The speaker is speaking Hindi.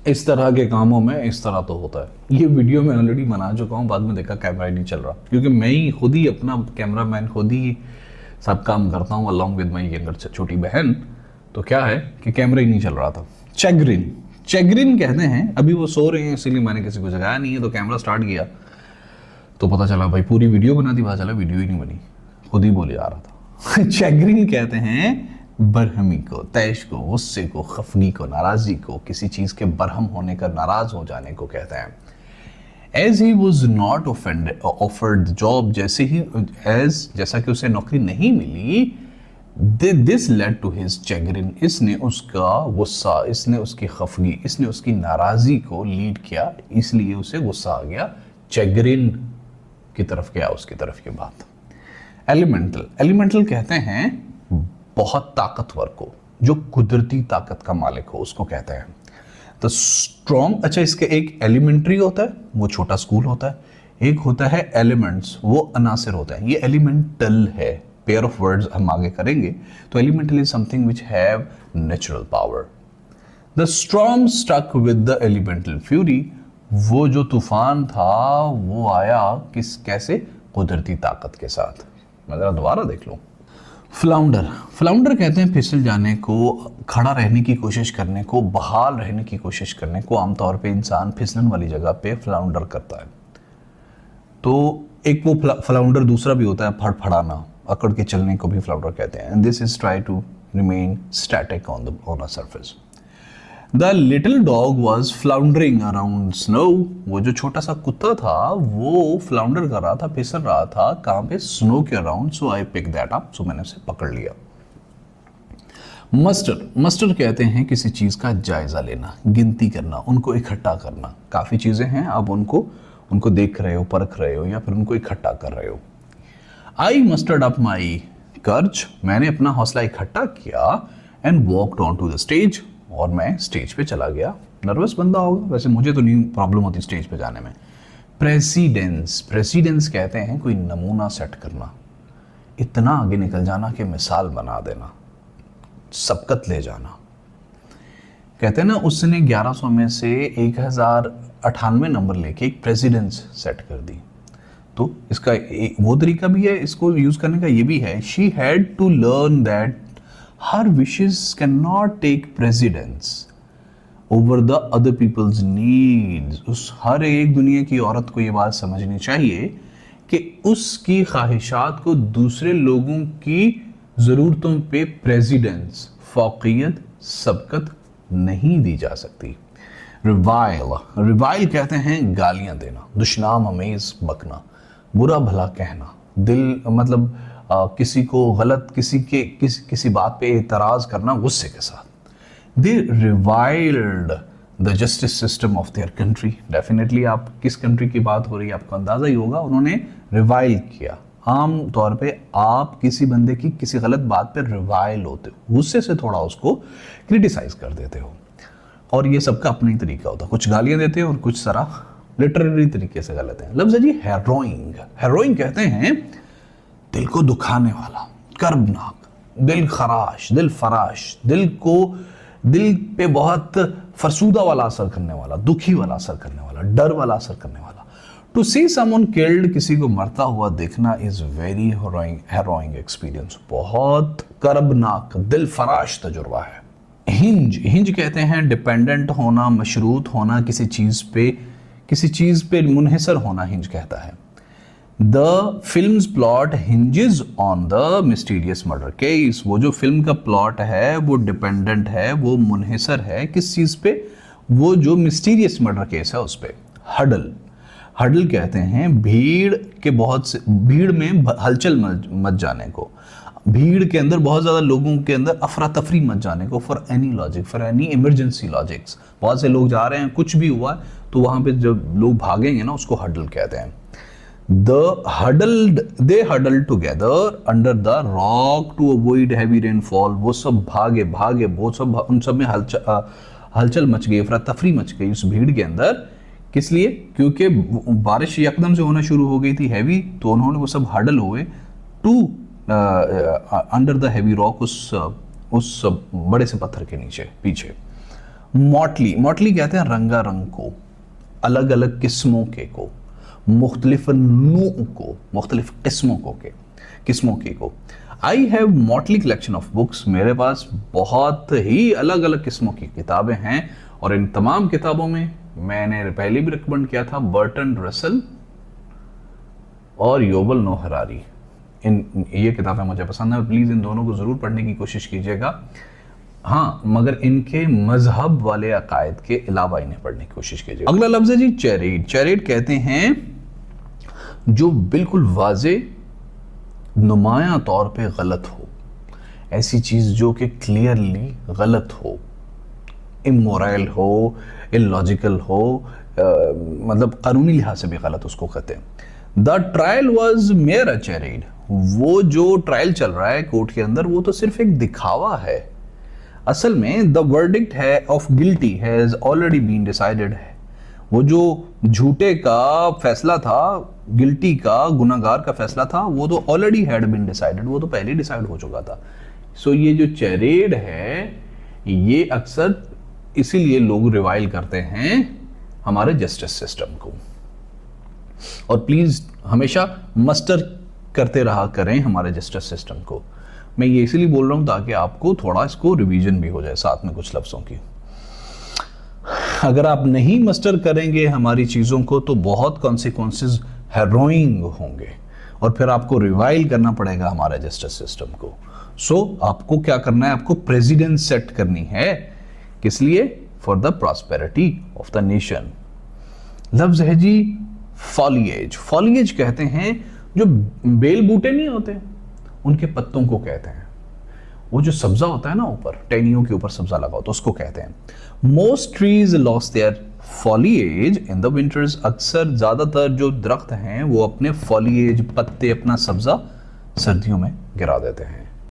इस तरह के कामों में इस तरह तो होता है। ये वीडियो मैं ऑलरेडी बना चुका हूँ, बाद में देखा कैमरा ही नहीं चल रहा, क्योंकि मैं ही खुद ही अपना कैमरामैन, खुद ही सब काम करता हूँ अलॉन्ग विद माई यंगर छोटी बहन। तो क्या है कि कैमरा ही नहीं चल रहा था। चैगरिन, चैगरिन कहते हैं। अभी वो सो रहे हैं इसीलिए मैंने किसी को जगाया नहीं है, तो कैमरा स्टार्ट किया तो पता चला भाई पूरी वीडियो बना दी, पता चला वीडियो ही नहीं बनी, खुद ही बोले जा रहा था। चैगरिन कहते हैं बरहमी को, तैश को, गुस्से को, खफगी को, नाराजगी को, किसी चीज के बरहम होने का, नाराज हो जाने को कहते हैं। As he was not offered job, जैसा कि उसे नौकरी नहीं मिली, this led to his chagrin, इसने उसका गुस्सा, इसने उसकी खफगी, इसने उसकी नाराजगी को लीड किया, इसलिए उसे गुस्सा आ गया, चैगरिन की तरफ गया, उसकी तरफ ये बात। एलिमेंटल, एलिमेंटल कहते हैं बहुत ताकतवर को, जो कुदरती ताकत का मालिक हो, उसको कहते हैं। तो स्ट्रॉन्ग, अच्छा इसके एक एलिमेंट्री होता है, वो छोटा स्कूल होता है, एक होता है एलिमेंट्स, वो अनासिर होता है, ये एलिमेंटल है। पेयर ऑफ वर्ड्स हम आगे करेंगे। तो elemental is something which have natural power. The storm stuck with the elemental fury, वो जो तूफान था वो आया कैसे, कुदरती ताकत के साथ। मैं जरा दोबारा देख लूं। फ्लाउंडर, फ्लाउंडर कहते हैं फिसल जाने को, खड़ा रहने की कोशिश करने को, बहाल रहने की कोशिश करने को। आमतौर पे इंसान फिसलन वाली जगह पे फ्लाउंडर करता है। तो एक वो फ्लाउंडर दूसरा भी होता है फड़फड़ाना, अकड़ के चलने को भी फ्लाउंडर कहते हैं। And this is try to remain static on a surface. The little dog was floundering around snow, वो जो छोटा सा कुत्ता था वो फ्लाउंडर कर रहा था, फिसल रहा था, कहाँ पे, स्नो के around. So I pick that up, so मैंने उसे पकड़ लिया। मस्टर, मस्टर कहते हैं किसी चीज का जायजा लेना, गिनती करना, उनको इकट्ठा करना। काफी चीजें हैं, आप उनको देख रहे हो, परख रहे हो, या फिर उनको इकट्ठा कर रहे हो। आई मस्टर्ड अप माई कर्ज, मैंने अपना हौसला इकट्ठा किया, and walked on to the stage, और मैं स्टेज पे चला गया। नर्वस बंदा होगा, वैसे मुझे तो नहीं प्रॉब्लम होती स्टेज पे जाने में। प्रेसिडेंस, प्रेसिडेंस कहते हैं कोई नमूना सेट करना, इतना आगे निकल जाना कि मिसाल बना देना, सबकत ले जाना। कहते हैं ना, उसने 1100 में से 1098 नंबर लेके एक प्रेसिडेंस सेट कर दी। तो इसका वो तरीका भी है इसको यूज करने का, ये भी है। She had to learn that her wishes cannot take precedence over the other people's needs। उस हर एक दुनिया की औरत को ये बात समझनी चाहिए कि उसकी ख्वाहिशात को दूसरे लोगों की ज़रूरतों पे प्रेसिडेंस, फौकियत, सबकत नहीं दी जा सकती। रिवाइल, रिवाइल कहते हैं गालियां देना, दुश्नाम अमेज बकना, बुरा भला कहना, दिल मतलब किसी को गलत, किसी बात पे एतराज करना गुस्से के साथ। They reviled the justice system of their country. Definitely आप किस कंट्री की बात हो रही है आपको अंदाजा ही होगा, उन्होंने रिवाइल किया। आम तौर पे आप किसी बंदे की किसी गलत बात पे रिवाइल होते हो, गुस्से से थोड़ा उसको क्रिटिसाइज कर देते हो, और ये सबका अपना ही तरीका होता है। कुछ गालियां देते हैं और कुछ सारा लिटरेरी तरीके से गलत है। लफ्ज़ है जी हैरोइंग। हैरोइंग कहते हैं दिल को दुखाने वाला, कर्बनाक, दिल खराश, दिल फराश, दिल पे बहुत फरसूदा वाला असर करने वाला, दुखी वाला असर करने वाला, डर वाला असर करने वाला। टू सी समवन किल्ड, किसी को मरता हुआ देखना, इज वेरी हैरोइंग एक्सपीरियंस, बहुत कर्बनाक, दिल फराश तजुर्बा है। हिंज, हिंज कहते हैं डिपेंडेंट होना, मशरूत होना, किसी चीज पे मुनहसर होना हिंज कहता है। The films plot hinges on the mysterious murder case, वो जो फिल्म का प्लॉट है वो डिपेंडेंट है, वो मुनहसर है किस चीज पे, वो जो मिस्टीरियस मर्डर केस है उस पे। हडल, हडल कहते हैं भीड़ में हलचल मच जाने को, भीड़ के अंदर बहुत ज़्यादा लोगों के अंदर अफरा तफरी मच जाने को, for any logic, for any emergency logics. बहुत से लोग जा रहे हैं, कुछ भी हुआ तो वहाँ पे जब लोग भागेंगे ना, उसको हडल कहते हैं। They huddle together under the rock to avoid heavy rainfall, वो सब भागे, वो सब, उन सब में हलचल मच गई, अफरा तफरी मच गई उस भीड़ के अंदर। किस लिए? क्योंकि बारिश यकदम से होना शुरू हो गई थी हैवी, तो उन्होंने वो सब हडल हुए to under the heavy rock, उस बड़े से पत्थर के नीचे पीछे। मॉटली, मॉटली कहते हैं रंगारंग को, अलग अलग किस्मों के को, मुख्तलिफ नू को, मुख्तलिफ किस्मों को के, किस्मों के को। I have motley collection of books, मेरे पास बहुत ही अलग अलग किस्मों की किताबें हैं, और इन तमाम किताबों में मैंने पहले भी रिकमेंड किया था बर्टन रसल और युवल नोह हरारी। ये किताबें मुझे पसंद है, प्लीज़ इन दोनों को ज़रूर पढ़ने की कोशिश कीजिएगा। हाँ, मगर इनके मजहब वाले अकायद के अलावा इन्हें पढ़ने की कोशिश कीजिएगा। अगला लफ्ज़ है जी चैरेट। चैरेट कहते हैं जो बिल्कुल वाजे नुमाया तौर पे गलत हो, ऐसी चीज़ जो कि क्लियरली गलत हो, इमोरल हो, इलॉजिकल हो, मतलब कानूनी लिहाज से भी गलत उसको कहते हैं। The trial was mayor chariot, वो जो ट्रायल चल रहा है कोर्ट के अंदर वो तो सिर्फ एक दिखावा है। असल में द वर्डिक्ट है of guilty has already been decided है, वो जो झूठे का फैसला था, गिल्टी का, गुनाहगार का फैसला था, वो तो ऑलरेडी हैड बीन डिसाइडेड, वो तो पहले डिसाइड हो चुका था। सो ये जो चैरेड है ये अक्सर इसीलिए लोग रिवाइल करते हैं हमारे जस्टिस सिस्टम को। और प्लीज हमेशा मस्टर करते रहा करें हमारे जस्टिस सिस्टम को। मैं ये इसीलिए बोल रहा हूं ताकि आपको थोड़ा इसको रिवीजन भी हो जाए साथ में कुछ लफ्जों की। अगर आप नहीं मस्टर करेंगे हमारी चीजों को तो बहुत कॉन्सिक्वेंसेस हैरोइंग होंगे और फिर आपको रिवाइल करना पड़ेगा हमारे जस्टिस सिस्टम को। सो आपको क्या करना है, आपको प्रेसिडेंट सेट करनी है, किस लिए? For the prosperity of the nation. लफ्ज है जी फॉलिएज। फॉलिएज कहते हैं जो बेल बूटे नहीं होते उनके पत्तों को कहते हैं। वो जो सब्जा होता है ना ऊपर, टहनियों के ऊपर सब्जा लगा होता है उसको कहते हैं। Most trees lose their foliage in the winters. अक्सर ज्यादातर जो दरख्त हैं वो अपने फॉलिएज, पत्ते, अपना सब्जा सर्दियों में गिरा देते हैं।